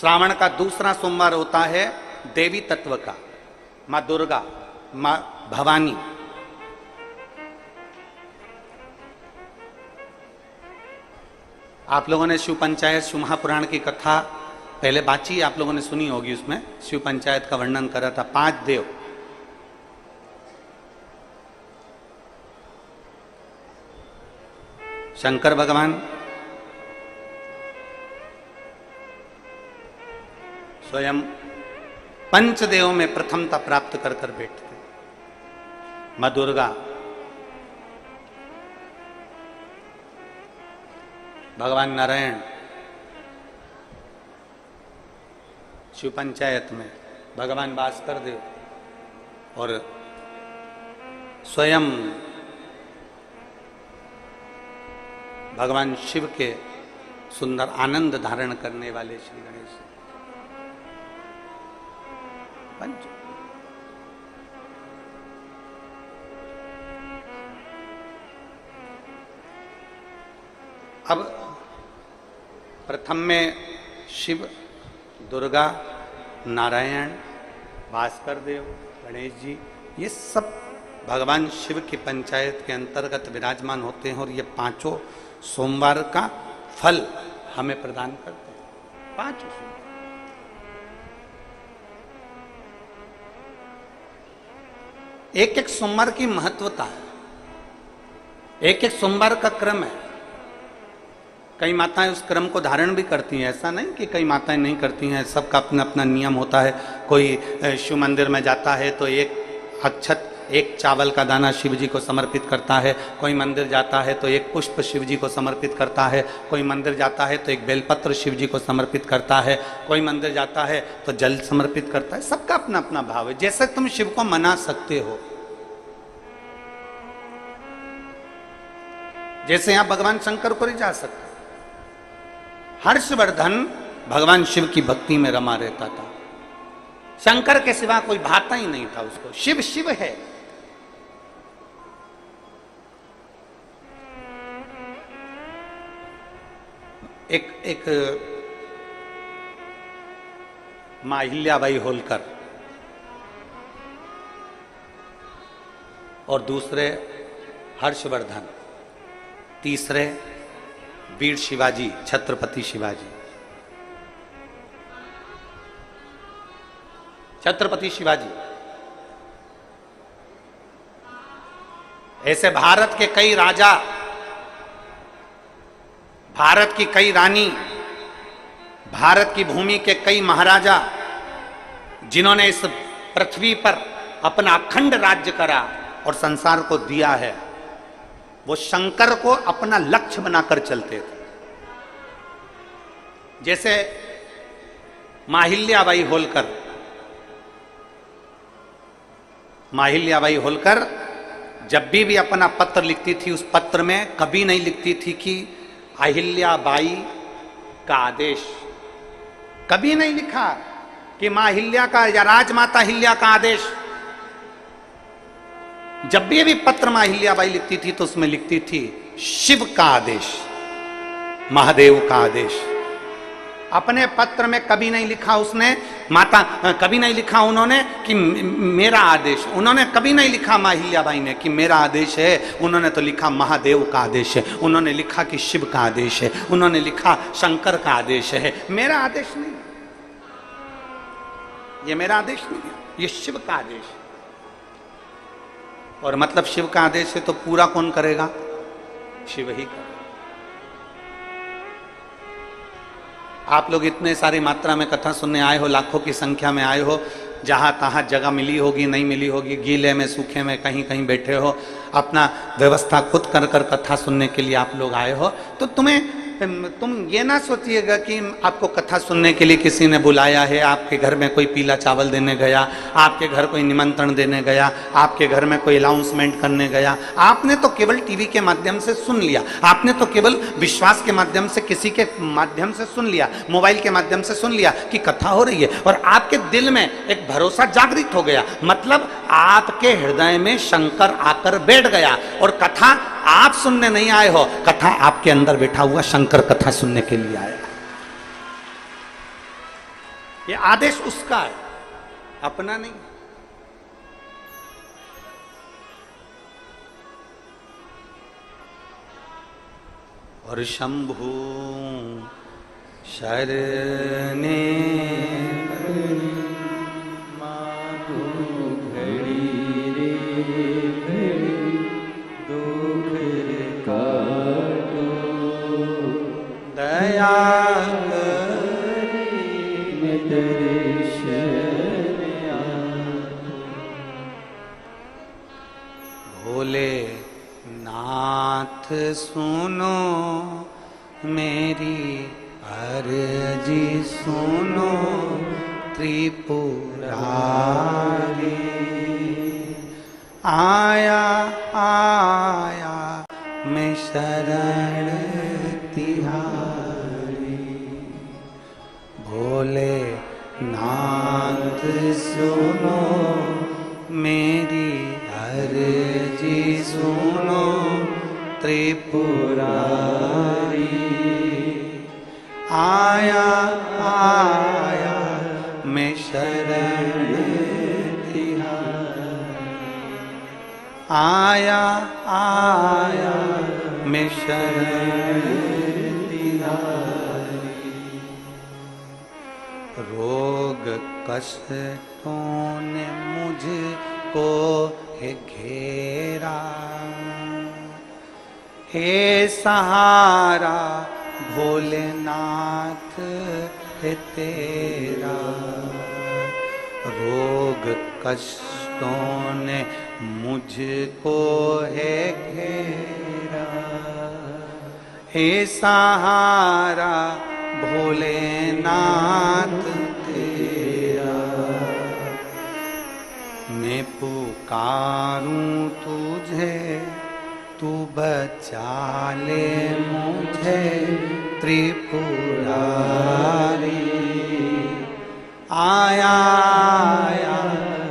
श्रावण का दूसरा सोमवार होता है देवी तत्व का, माँ दुर्गा, माँ भवानी। आप लोगों ने शिव पंचायत शिव महापुराण की कथा पहले बाची आप लोगों ने सुनी होगी। उसमें शिव पंचायत का वर्णन करा था। 5 देव, शंकर भगवान, स्वयं पंचदेवों में प्रथमता प्राप्त कर कर बैठते, माँ दुर्गा, भगवान नारायण शिव पंचायत में, भगवान भास्कर देव और स्वयं भगवान शिव के सुंदर आनंद धारण करने वाले श्री गणेश पंच। अब प्रथम में शिव, दुर्गा, नारायण, भास्कर देव, गणेश जी, ये सब भगवान शिव की पंचायत के अंतर्गत विराजमान होते हैं और ये 5 सोमवार का फल हमें प्रदान करते हैं। 5 सोमवार, एक एक सोमवार की महत्वता है, एक एक सोमवार का क्रम है। कई माताएं उस क्रम को धारण भी करती हैं, ऐसा नहीं कि कई माताएं नहीं करती हैं, सबका अपना अपना नियम होता है। कोई शिव मंदिर में जाता है तो एक अक्षत, एक चावल का दाना शिव जी को समर्पित करता है, कोई मंदिर जाता है तो एक पुष्प शिव जी को समर्पित करता है, कोई मंदिर जाता है तो एक बेलपत्र शिव जी को समर्पित करता है, कोई मंदिर जाता है तो जल समर्पित करता है। सबका अपना अपना भाव है, जैसे तुम शिव को मना सकते हो। जैसे यहां भगवान शंकर को नहीं जा सकते। हर्षवर्धन भगवान शिव की भक्ति में रमा रहता था, शंकर के सिवा कोई भाता ही नहीं था उसको। शिव शिव है। एक मां अहिल्याबाई होलकर और दूसरे हर्षवर्धन, तीसरे वीर शिवाजी, छत्रपति शिवाजी। छत्रपति शिवाजी ऐसे भारत के कई राजा, भारत की कई रानी, भारत की भूमि के कई महाराजा, जिन्होंने इस पृथ्वी पर अपना अखंड राज्य करा और संसार को दिया है, वो शंकर को अपना लक्ष्य बनाकर चलते थे। जैसे मां अहिल्याबाई होलकर, मां अहिल्याबाई होलकर जब भी अपना पत्र लिखती थी, उस पत्र में कभी नहीं लिखती थी कि अहिल्याबाई का आदेश। कभी नहीं लिखा कि मां अहिल्या का या राजमाता अहिल्या का आदेश। जब भी पत्र मां अहिल्याबाई लिखती थी तो उसमें लिखती थी शिव का आदेश, महादेव का आदेश। अपने पत्र में कभी नहीं लिखा उसने माता, कभी नहीं लिखा उन्होंने कि मेरा आदेश। उन्होंने कभी नहीं लिखा मां अहिल्याबाई ने कि मेरा आदेश है। उन्होंने तो लिखा महादेव का आदेश है, उन्होंने लिखा कि शिव का आदेश है, उन्होंने लिखा शंकर का आदेश है। मेरा आदेश नहीं, ये मेरा आदेश नहीं है, ये शिव का आदेश है। और मतलब शिव का आदेश है तो पूरा कौन करेगा? शिव ही करेगा। आप लोग इतने सारी मात्रा में कथा सुनने आए हो, लाखों की संख्या में आए हो, जहां तहां जगह मिली होगी, नहीं मिली होगी, गीले में सूखे में कहीं कहीं बैठे हो, अपना व्यवस्था खुद कर कर कथा सुनने के लिए आप लोग आए हो। तो तुम ये ना सोचिएगा कि आपको कथा सुनने के लिए किसी ने बुलाया है, आपके घर में कोई पीला चावल देने गया, आपके घर कोई निमंत्रण देने गया, आपके घर में कोई अनाउंसमेंट करने गया। आपने तो केवल टीवी के माध्यम से सुन लिया, आपने तो केवल विश्वास के माध्यम से, किसी के माध्यम से सुन लिया, मोबाइल के माध्यम से सुन लिया कि कथा हो रही है, और आपके दिल में एक भरोसा जागृत हो गया। मतलब आपके हृदय में शंकर आकर बैठ गया, और कथा आप सुनने नहीं आए हो, कथा आपके अंदर बैठा हुआ शंकर कथा सुनने के लिए आया। ये आदेश उसका है, अपना नहीं। और शंभु शरणे दया भोले नाथ सुनो मेरी अर्जी सुनो त्रिपुरारी। आया आया मैं शरण तिहारी। भोले नाथ सुनो मेरी अर्जी सुनो त्रिपुरारी। आया आया मैं शरण तिहारी। आया आया मैं शरण तिहारी। रोग कष्टों ने मुझको है घेरा, हे सहारा भोलेनाथ है तेरा। रोग कष्टों ने मुझको है घेरा, हे सहारा भोलेनाथ तेरा। मैं पुकारूं तुझे तू बचा ले मुझे त्रिपुरारी। आया आया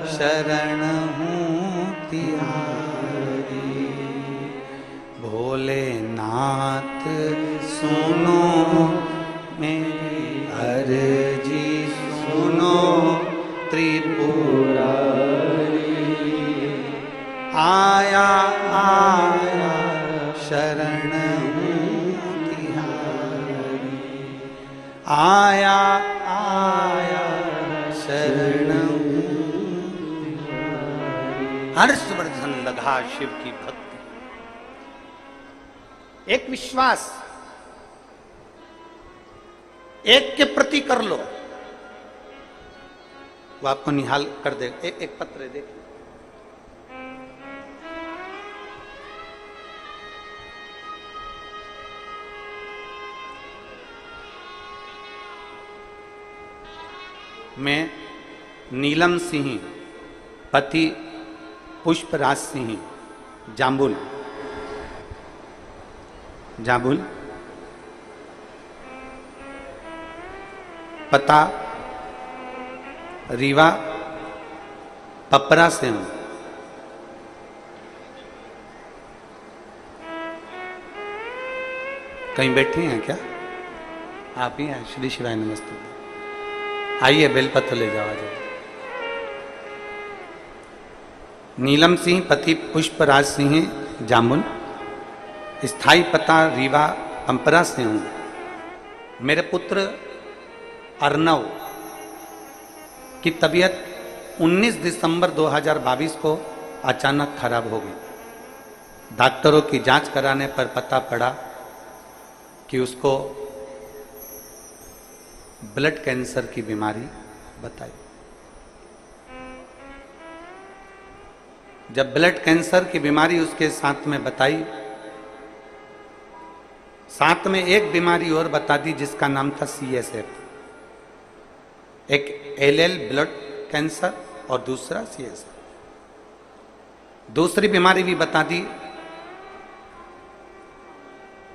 शरण हूँ तिहारी। भोलेनाथ सुनो मेरी अर्जी सुनो त्रिपुरारी। आया आया शरण हूँ तिहारी। आया आया शरण हूँ तिहारी। हर्षवर्धन लगा शिव की भक्ति। एक विश्वास एक के प्रति कर लो, वो आपको निहाल कर दे। एक पत्र देखिए, मैं नीलम सिंह पति पुष्पराज सिंह जाम्बुल जाबुल, पता रीवा पपरा से हूं। कहीं बैठे हैं क्या? आप ही हैं? श्री शिवाय नमस्ते। आइए बेलपत्र ले जाओ। जाओ। नीलम सिंह पति पुष्पराज सिंह जामुन, स्थाई पता रीवा पंपरा से हूं। मेरे पुत्र अर्नव की तबीयत 19 दिसंबर 2022 को अचानक खराब हो गई। डॉक्टरों की जांच कराने पर पता पड़ा कि उसको ब्लड कैंसर की बीमारी बताई। जब ब्लड कैंसर की बीमारी उसके साथ में बताई, साथ में एक बीमारी और बता दी जिसका नाम था CSF, एक LL ब्लड कैंसर और दूसरा CSF। दूसरी बीमारी भी बता दी।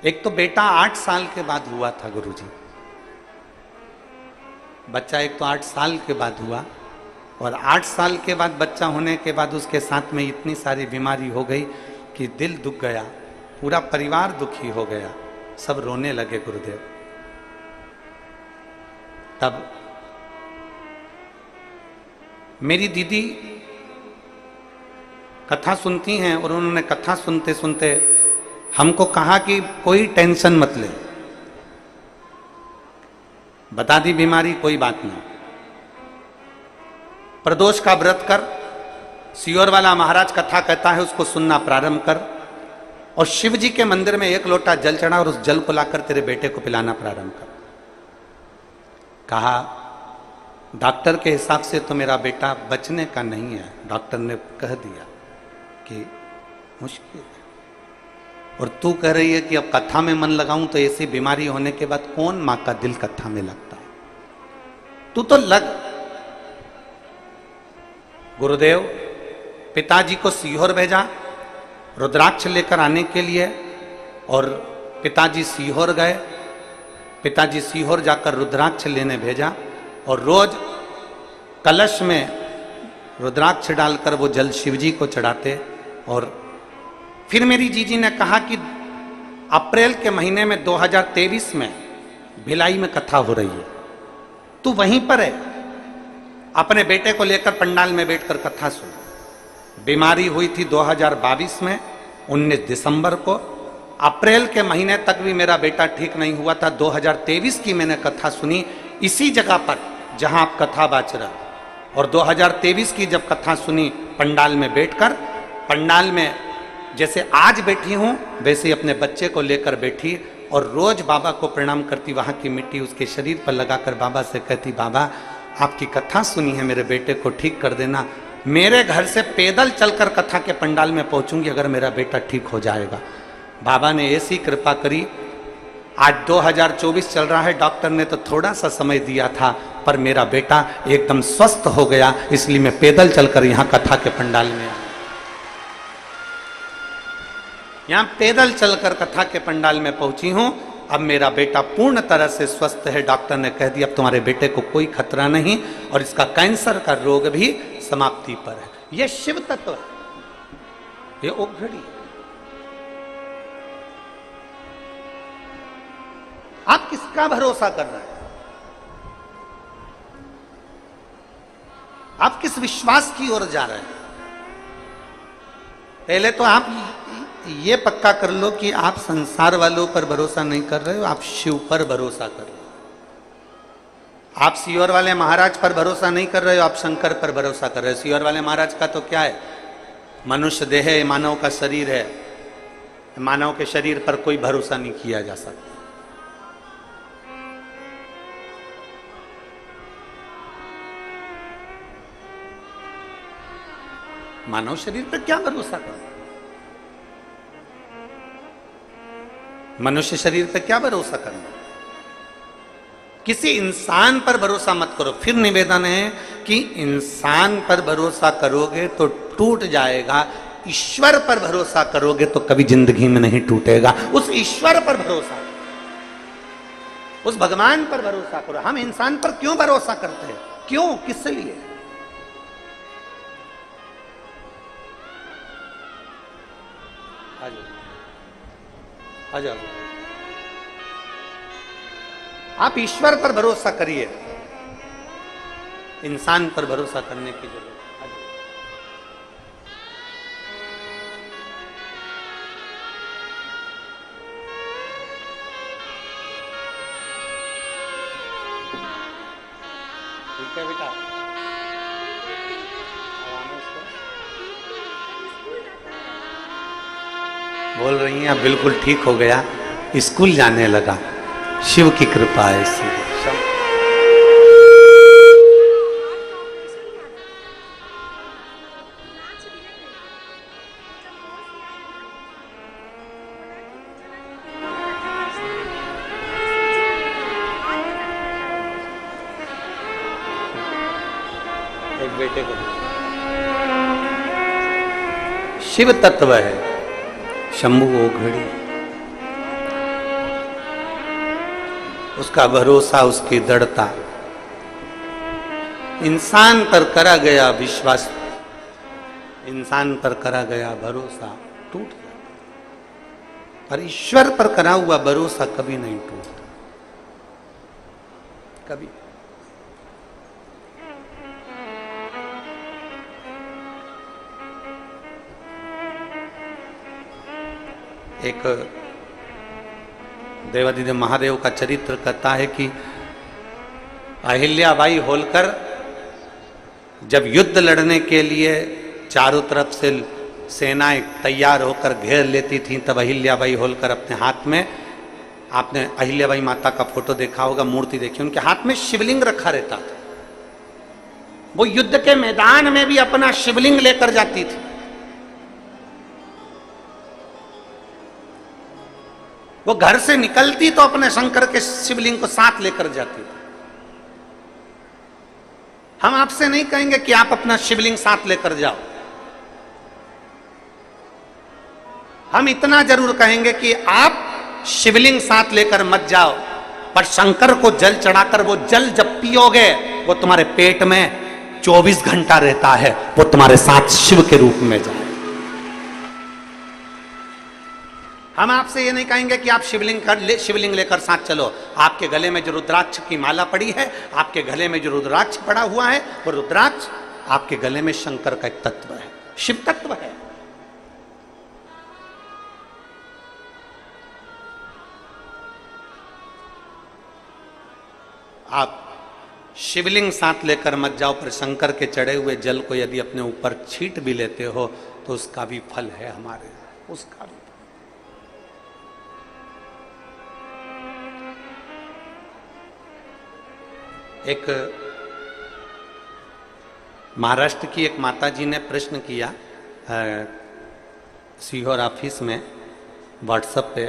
एक तो बेटा 8 साल के बाद हुआ था गुरुजी, बच्चा एक तो 8 साल के बाद हुआ, और 8 साल के बाद बच्चा होने के बाद उसके साथ में इतनी सारी बीमारी हो गई कि दिल दुख गया, पूरा परिवार दुखी हो गया, सब रोने लगे गुरुदेव। तब मेरी दीदी कथा सुनती हैं और उन्होंने कथा सुनते सुनते हमको कहा कि कोई टेंशन मत ले, बता दी बीमारी, कोई बात नहीं, प्रदोष का व्रत कर, सियोर वाला महाराज कथा कहता है उसको सुनना प्रारंभ कर, और शिव जी के मंदिर में 1 लोटा जल चढ़ा और उस जल को लाकर तेरे बेटे को पिलाना प्रारंभ कर। कहा डॉक्टर के हिसाब से तो मेरा बेटा बचने का नहीं है, डॉक्टर ने कह दिया कि मुश्किल है, और तू कह रही है कि अब कथा में मन लगाऊं, तो ऐसी बीमारी होने के बाद कौन मां का दिल कथा में लगता है, तू तो लग। गुरुदेव पिताजी को सीहोर भेजा रुद्राक्ष लेकर आने के लिए, और पिताजी सीहोर गए। पिताजी सीहोर जाकर रुद्राक्ष लेने भेजा, और रोज कलश में रुद्राक्ष डालकर वो जल शिवजी को चढ़ाते। और फिर मेरी जीजी ने कहा कि अप्रैल के महीने में 2023 में भिलाई में कथा हो रही है, तू वहीं पर है, अपने बेटे को लेकर पंडाल में बैठकर कथा सुन। बीमारी हुई थी 2022 में 19 दिसंबर को, अप्रैल के महीने तक भी मेरा बेटा ठीक नहीं हुआ था। 2023 की मैंने कथा सुनी इसी जगह पर जहां आप कथा बाच रहा, और 2023 की जब कथा सुनी पंडाल में बैठकर, पंडाल में जैसे आज बैठी हूं वैसे अपने बच्चे को लेकर बैठी, और रोज बाबा को प्रणाम करती, वहां की मिट्टी उसके शरीर पर लगाकर बाबा से कहती, बाबा आपकी कथा सुनी है, मेरे बेटे को ठीक कर देना। मेरे घर से पैदल चलकर कथा के पंडाल में पहुंचूंगी अगर मेरा बेटा ठीक हो जाएगा। बाबा ने ऐसी कृपा करी। आज 2024 चल रहा है, डॉक्टर ने तो थोड़ा सा समय दिया था, पर मेरा बेटा एकदम स्वस्थ हो गया, इसलिए मैं पैदल चलकर यहां कथा के पंडाल में आया। यहां पैदल चलकर कथा के पंडाल में पहुंची हूं। अब मेरा बेटा पूर्ण तरह से स्वस्थ है, डॉक्टर ने कह दिया अब तुम्हारे बेटे को कोई खतरा नहीं, और इसका कैंसर का रोग भी समाप्ति पर है। यह शिव तत्व है, ये ओघड़ी। आप किसका भरोसा कर रहे हैं? आप किस विश्वास की ओर जा रहे हैं? पहले तो आप ये पक्का कर लो कि आप संसार वालों पर भरोसा नहीं कर रहे हो, आप शिव पर भरोसा कर रहे हो। आप सियोर वाले महाराज पर भरोसा नहीं कर रहे हो, आप शंकर पर भरोसा कर रहे हो। सियोर वाले महाराज का तो क्या है, मनुष्य देह है, मानव का शरीर है, मानव के शरीर पर कोई भरोसा नहीं किया जा सकता। मानव शरीर पर क्या भरोसा करो, मनुष्य शरीर पर क्या भरोसा करना। किसी इंसान पर भरोसा मत करो। फिर निवेदन है कि इंसान पर भरोसा करोगे तो टूट जाएगा, ईश्वर पर भरोसा करोगे तो कभी जिंदगी में नहीं टूटेगा। उस ईश्वर पर भरोसा, उस भगवान पर भरोसा करो। हम इंसान पर क्यों भरोसा करते हैं? क्यों, किस लिए? आ जाओ, आप ईश्वर पर भरोसा करिए, इंसान पर भरोसा करने की जरूरत है। ठीक है बेटा, बोल रही हैं अब बिल्कुल ठीक हो गया, स्कूल जाने लगा। शिव की कृपा है इसी। एक बेटे को शिव तत्व है, शंभु ओघड़ी, उसका भरोसा, उसकी दृढ़ता। इंसान पर करा गया विश्वास, इंसान पर करा गया भरोसा टूट जाता, पर ईश्वर पर करा हुआ भरोसा कभी नहीं टूटता, कभी। एक देवादिदेव महादेव का चरित्र कहता है कि अहिल्याबाई होलकर जब युद्ध लड़ने के लिए चारों तरफ से सेनाएं तैयार होकर घेर लेती थीं, तब अहिल्याबाई होलकर अपने हाथ में, आपने अहिल्याबाई माता का फोटो देखा होगा, मूर्ति देखी, उनके हाथ में शिवलिंग रखा रहता था। वो युद्ध के मैदान में भी अपना शिवलिंग लेकर जाती थी। वो घर से निकलती तो अपने शंकर के शिवलिंग को साथ लेकर जाती थी। हम आपसे नहीं कहेंगे कि आप अपना शिवलिंग साथ लेकर जाओ, हम इतना जरूर कहेंगे कि आप शिवलिंग साथ लेकर मत जाओ, पर शंकर को जल चढ़ाकर वो जल जब पियोगे वो तुम्हारे पेट में 24 घंटा रहता है, वो तुम्हारे साथ शिव के रूप में जाए। हम आपसे ये नहीं कहेंगे कि आप शिवलिंग लेकर साथ चलो। आपके गले में जो रुद्राक्ष की माला पड़ी है, आपके गले में जो रुद्राक्ष पड़ा हुआ है, वो रुद्राक्ष आपके गले में शंकर का एक तत्व है, शिव तत्व है। आप शिवलिंग साथ लेकर मत जाओ, पर शंकर के चढ़े हुए जल को यदि अपने ऊपर छींट भी लेते हो तो उसका भी फल है हमारे, उसका भी। एक महाराष्ट्र की एक माता जी ने प्रश्न किया सीहोर ऑफिस में व्हाट्सएप पे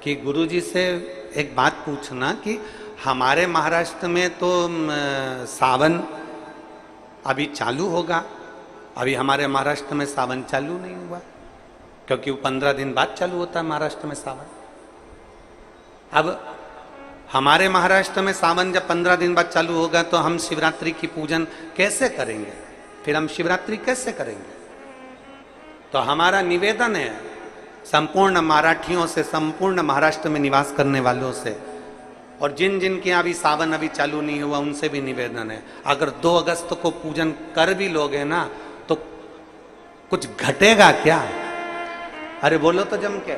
कि गुरुजी से एक बात पूछना कि हमारे महाराष्ट्र में तो सावन अभी चालू होगा, अभी हमारे महाराष्ट्र में सावन चालू नहीं हुआ, क्योंकि वो 15 दिन बाद चालू होता है महाराष्ट्र में सावन। अब हमारे महाराष्ट्र में सावन जब 15 दिन बाद चालू होगा तो हम शिवरात्रि की पूजन कैसे करेंगे, फिर हम शिवरात्रि कैसे करेंगे? तो हमारा निवेदन है संपूर्ण मराठियों से, संपूर्ण महाराष्ट्र में निवास करने वालों से, और जिन जिन के यहाँ भी सावन अभी चालू नहीं हुआ उनसे भी निवेदन है, अगर 2 अगस्त को पूजन कर भी लोगे ना तो कुछ घटेगा क्या? अरे बोलो तो जम के,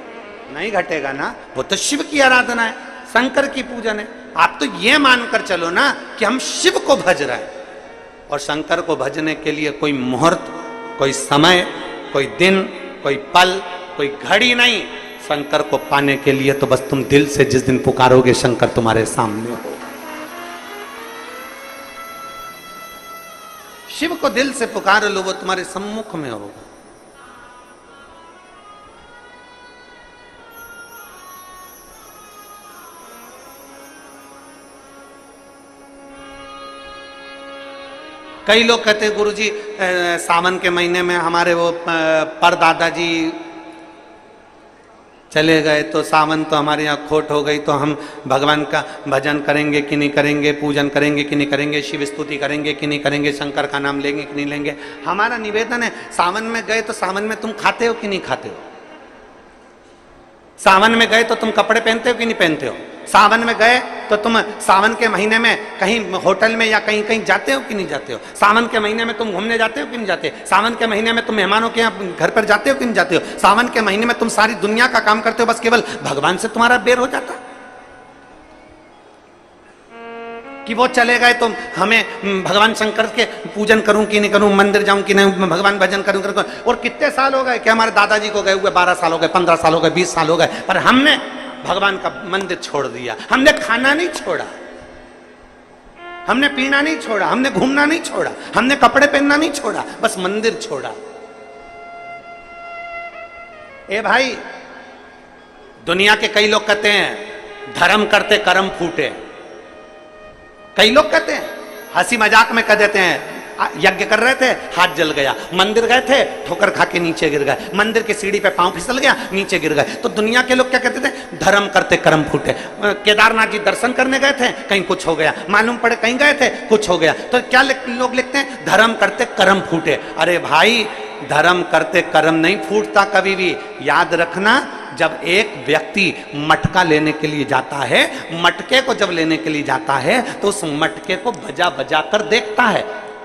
नहीं घटेगा ना, वो तो शिव की आराधना है, शंकर की पूजन है। आप तो ये मानकर चलो ना कि हम शिव को भज रहे हैं, और शंकर को भजने के लिए कोई मुहूर्त, कोई समय, कोई दिन, कोई पल, कोई घड़ी नहीं। शंकर को पाने के लिए तो बस तुम दिल से जिस दिन पुकारोगे शंकर तुम्हारे सामने हो। शिव को दिल से पुकार लो, वो तुम्हारे सम्मुख में होगा। कई लोग कहते हैं गुरुजी सावन के महीने में हमारे वो परदादाजी चले गए तो सावन तो हमारे यहाँ खोट हो गई, तो हम भगवान का भजन करेंगे कि नहीं करेंगे, पूजन करेंगे कि नहीं करेंगे, शिव स्तुति करेंगे कि नहीं करेंगे, शंकर का नाम लेंगे कि नहीं लेंगे। हमारा निवेदन है, सावन में गए तो सावन में तुम खाते हो कि नहीं खाते हो? सावन में गए तो तुम कपड़े पहनते हो कि नहीं पहनते हो? सावन में गए तो तुम सावन के महीने में कहीं होटल में या कहीं कहीं जाते हो कि नहीं जाते हो? सावन के महीने में तुम घूमने जाते हो कि नहीं जाते? सावन के महीने में तुम मेहमानों के यहाँ घर पर जाते हो कि नहीं जाते हो? सावन के महीने में तुम सारी दुनिया का काम करते हो, बस केवल भगवान से तुम्हारा बेर हो जाता कि वो चले गए तो हमें भगवान शंकर के पूजन करूं कि नहीं करूं, मंदिर जाऊं कि नहीं, भगवान भजन करूं। और कितने साल हो गए कि हमारे दादाजी को गए हुए 12 साल हो गए, 15 साल हो गए, 20 साल हो गए, पर हमने भगवान का मंदिर छोड़ दिया। हमने खाना नहीं छोड़ा, हमने पीना नहीं छोड़ा, हमने घूमना नहीं छोड़ा, हमने कपड़े पहनना नहीं छोड़ा, बस मंदिर छोड़ा। ए भाई, दुनिया के कई लोग कहते हैं धर्म करते कर्म फूटे। कई लोग कहते हैं, हंसी मजाक में कह देते हैं, यज्ञ कर रहे थे हाथ जल गया, मंदिर गए थे ठोकर खा के नीचे गिर गए, मंदिर की सीढ़ी पे पांव फिसल गया नीचे गिर गए। तो दुनिया के लोग क्या कहते थे? धर्म करते कर्म फूटे। केदारनाथ जी दर्शन करने गए थे, कहीं कुछ हो गया, मालूम पड़े कहीं गए थे कुछ हो गया, तो क्या लोग लिखते हैं? धर्म करते कर्म फूटे। अरे भाई, धर्म करते कर्म नहीं फूटता कभी भी। याद रखना, जब एक व्यक्ति मटका लेने के लिए जाता है, मटके को जब लेने के लिए जाता है तो उस मटके को बजा बजा कर देखता है।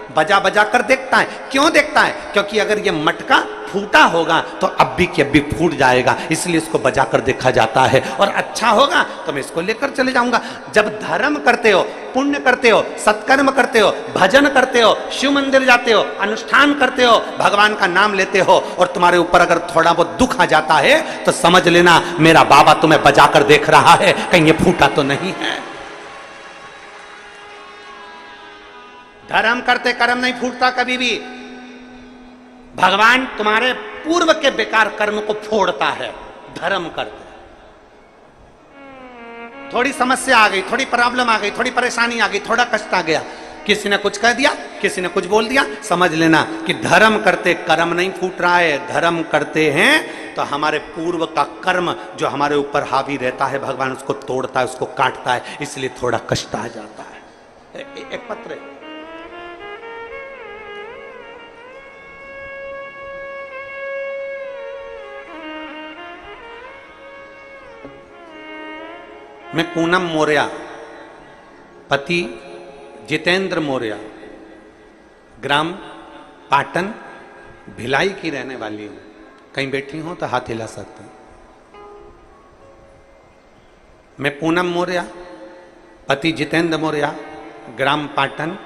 बजा बजा कर देखता है। क्यों देखता है? क्योंकि अगर ये मटका फूटा होगा तो अभी के अभी फूट जाएगा, इसलिए इसको बजा कर देखा जाता है। और अच्छा होगा तो मैं इसको लेकर चले जाऊंगा। जब धर्म करते हो, पुण्य करते हो, सत्कर्म करते हो, भजन करते हो, शिव मंदिर जाते हो, अनुष्ठान करते हो, भगवान का नाम लेते हो, और तुम्हारे ऊपर अगर थोड़ा बहुत दुख आ जाता है तो समझ लेना मेरा बाबा तुम्हें बजा कर देख रहा है, कहीं ये फूटा तो नहीं है। धर्म करते कर्म नहीं फूटता कभी भी। भगवान तुम्हारे पूर्व के बेकार कर्म को फोड़ता है धर्म करते। थोड़ी समस्या आ गई, थोड़ी प्रॉब्लम आ गई, थोड़ी परेशानी आ गई, थोड़ा कष्ट आ गया, किसी ने कुछ कह दिया, किसी ने कुछ बोल दिया, समझ लेना कि धर्म करते कर्म नहीं फूट रहा है। धर्म करते हैं तो हमारे पूर्व का कर्म जो हमारे ऊपर हावी रहता है, भगवान उसको तोड़ता है, उसको काटता है, इसलिए थोड़ा कष्ट आ जाता है। एक पत्र है। मैं पूनम मौर्य, पति जितेंद्र मौर्य, ग्राम पाटन भिलाई की रहने वाली हूं। कहीं बैठी हूं तो हाथ हिला सकते हैं। मैं पूनम मौर्य, पति जितेंद्र मौर्य, ग्राम पाटन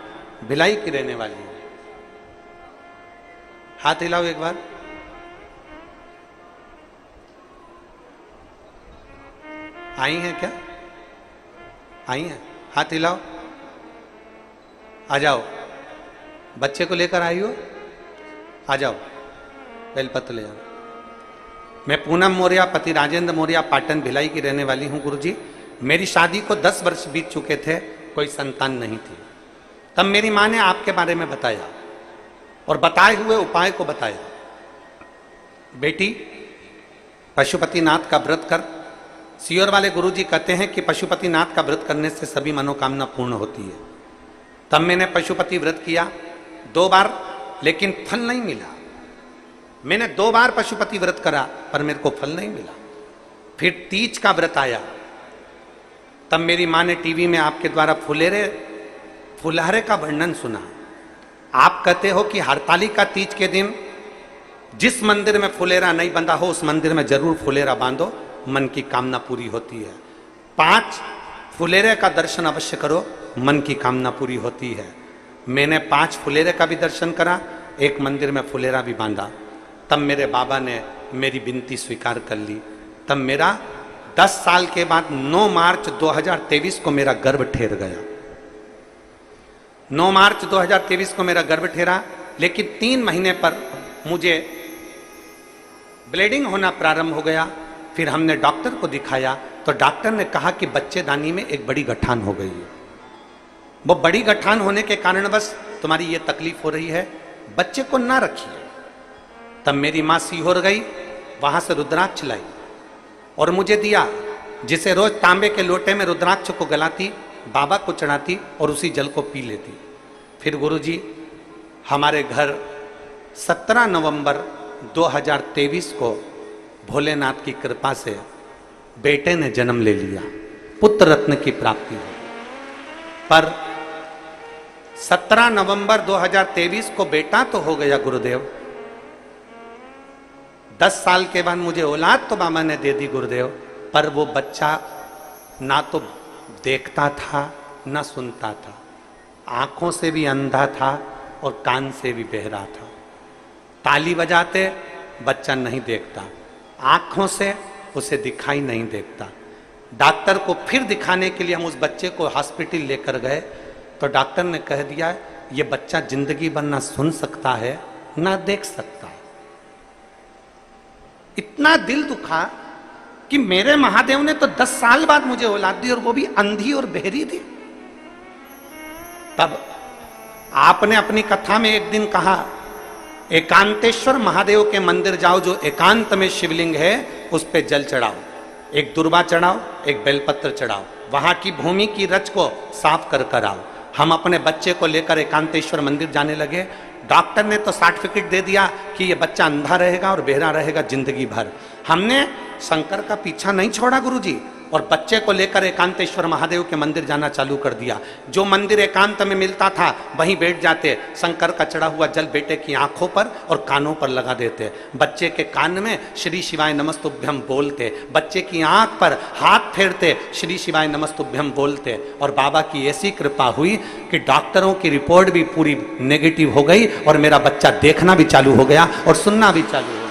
भिलाई की रहने वाली हूं। हाथ हिलाओ एक बार। आई हैं क्या? आई हैं? हाथ हिलाओ। आ जाओ। बच्चे को लेकर आई हो? आ जाओ, बेलपत्र ले जाओ। मैं पूनम मौर्य, पति राजेंद्र मौर्य, पाटन भिलाई की रहने वाली हूं। गुरुजी, मेरी शादी को 10 वर्ष बीत चुके थे, कोई संतान नहीं थी। तब मेरी मां ने आपके बारे में बताया और बताए हुए उपाय को बताया। बेटी, पशुपतिनाथ का व्रत कर। सीहोर वाले गुरुजी कहते हैं कि पशुपतिनाथ का व्रत करने से सभी मनोकामना पूर्ण होती है। तब मैंने पशुपति व्रत किया 2 बार, लेकिन फल नहीं मिला। मैंने 2 बार पशुपति व्रत करा पर मेरे को फल नहीं मिला। फिर तीज का व्रत आया। तब मेरी मां ने टीवी में आपके द्वारा फुलहरे का वर्णन सुना। आप कहते हो कि हरतालिका तीज के दिन जिस मंदिर में फुलेरा नहीं बंधा हो उस मंदिर में जरूर फुलेरा बांधो, मन की कामना पूरी होती है। 5 फुलेरे का दर्शन अवश्य करो, मन की कामना पूरी होती है। मैंने 5 फुलेरे का भी दर्शन करा, एक मंदिर में फुलेरा भी बांधा। तब मेरे बाबा ने मेरी विनती स्वीकार कर ली। तब मेरा 10 साल के बाद 9 मार्च 2023 को मेरा गर्भ ठहर गया। 9 मार्च 2023 को मेरा गर्भ ठहरा, लेकिन 3 महीने पर मुझे ब्लीडिंग होना प्रारंभ हो गया। फिर हमने डॉक्टर को दिखाया तो डॉक्टर ने कहा कि बच्चेदानी में एक बड़ी गठान हो गई है। वो बड़ी गठान होने के कारण बस तुम्हारी ये तकलीफ हो रही है, बच्चे को ना रखिए। तब मेरी मां सीहोर गई, वहां से रुद्राक्ष लाई और मुझे दिया, जिसे रोज तांबे के लोटे में रुद्राक्ष को गलाती, बाबा को चढ़ाती और उसी जल को पी लेती। फिर गुरुजी, हमारे घर 17 नवंबर 2023 को भोलेनाथ की कृपा से बेटे ने जन्म ले लिया, पुत्र रत्न की प्राप्ति हुई। पर 17 नवंबर 2023 को बेटा तो हो गया गुरुदेव, 10 साल के बाद मुझे औलाद तो बाबा ने दे दी गुरुदेव, पर वो बच्चा ना तो देखता था ना सुनता था, आंखों से भी अंधा था और कान से भी बहरा था। ताली बजाते बच्चा नहीं देखता, आंखों से उसे दिखाई नहीं देता। डॉक्टर को फिर दिखाने के लिए हम उस बच्चे को हॉस्पिटल लेकर गए तो डॉक्टर ने कह दिया ये बच्चा जिंदगी भर ना सुन सकता है ना देख सकता है। इतना दिल दुखा कि मेरे महादेव ने तो 10 साल बाद मुझे औलाद दी और वो भी अंधी और बहरी दी। तब आपने अपनी कथा में एक दिन कहा, एकांतेश्वर महादेव के मंदिर जाओ, जो एकांत में शिवलिंग है उस पे जल चढ़ाओ, एक दुर्वा चढ़ाओ, एक बेलपत्र चढ़ाओ, वहां की भूमि की रच को साफ कर आओ। हम अपने बच्चे को लेकर एकांतेश्वर मंदिर जाने लगे। डॉक्टर ने तो सर्टिफिकेट दे दिया कि ये बच्चा अंधा रहेगा और बहरा रहेगा जिंदगी भर। हमने शंकर का पीछा नहीं छोड़ा गुरुजी, और बच्चे को लेकर एकांतेश्वर महादेव के मंदिर जाना चालू कर दिया। जो मंदिर एकांत में मिलता था वहीं बैठ जाते, शंकर का चढ़ा हुआ जल बेटे की आंखों पर और कानों पर लगा देते, बच्चे के कान में श्री शिवाय नमस्तुभ्यम बोलते, बच्चे की आंख पर हाथ फेरते, श्री शिवाय नमस्तुभ्यम बोलते। और बाबा की ऐसी कृपा हुई कि डॉक्टरों की रिपोर्ट भी पूरी नेगेटिव हो गई और मेरा बच्चा देखना भी चालू हो गया और सुनना भी चालू हो गया।